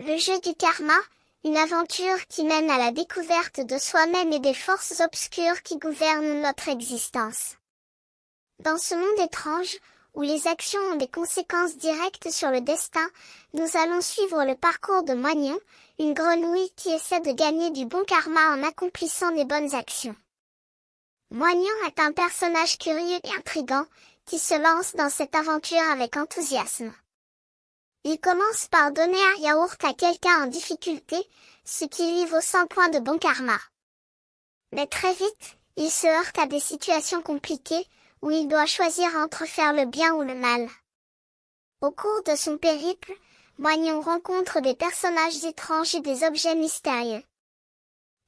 Le jeu du karma, une aventure qui mène à la découverte de soi-même et des forces obscures qui gouvernent notre existence. Dans ce monde étrange, où les actions ont des conséquences directes sur le destin, nous allons suivre le parcours de Moignon, une grenouille qui essaie de gagner du bon karma en accomplissant des bonnes actions. Moignon est un personnage curieux et intrigant, qui se lance dans cette aventure avec enthousiasme. Il commence par donner un yaourt à quelqu'un en difficulté, ce qui lui vaut 100 points de bon karma. Mais très vite, il se heurte à des situations compliquées, où il doit choisir entre faire le bien ou le mal. Au cours de son périple, Moignon rencontre des personnages étranges et des objets mystérieux.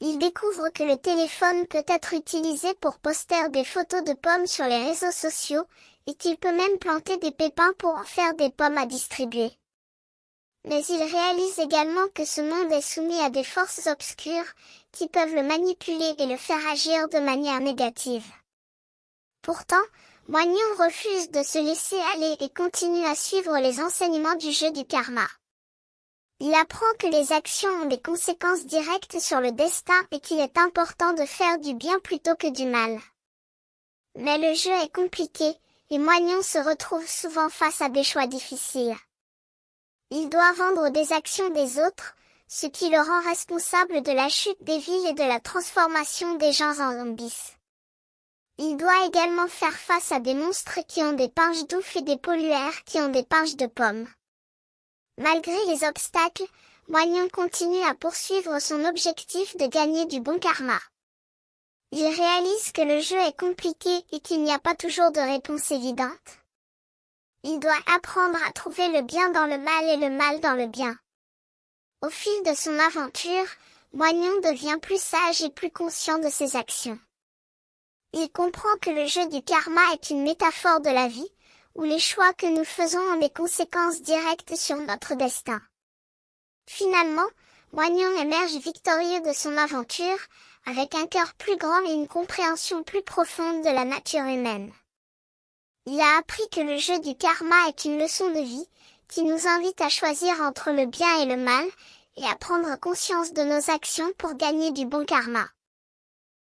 Il découvre que le téléphone peut être utilisé pour poster des photos de pommes sur les réseaux sociaux, et qu'il peut même planter des pépins pour en faire des pommes à distribuer. Mais il réalise également que ce monde est soumis à des forces obscures, qui peuvent le manipuler et le faire agir de manière négative. Pourtant, Moignon refuse de se laisser aller et continue à suivre les enseignements du jeu du karma. Il apprend que les actions ont des conséquences directes sur le destin et qu'il est important de faire du bien plutôt que du mal. Mais le jeu est compliqué, et Moignon se retrouve souvent face à des choix difficiles. Il doit vendre des actions des autres, ce qui le rend responsable de la chute des villes et de la transformation des gens en zombies. Il doit également faire face à des monstres qui ont des pinches d'ouf et des polluaires qui ont des pinches de pommes. Malgré les obstacles, Moignon continue à poursuivre son objectif de gagner du bon karma. Il réalise que le jeu est compliqué et qu'il n'y a pas toujours de réponse évidente. Il doit apprendre à trouver le bien dans le mal et le mal dans le bien. Au fil de son aventure, Moignon devient plus sage et plus conscient de ses actions. Il comprend que le jeu du karma est une métaphore de la vie, où les choix que nous faisons ont des conséquences directes sur notre destin. Finalement, Moignon émerge victorieux de son aventure, avec un cœur plus grand et une compréhension plus profonde de la nature humaine. Il a appris que le jeu du karma est une leçon de vie, qui nous invite à choisir entre le bien et le mal, et à prendre conscience de nos actions pour gagner du bon karma.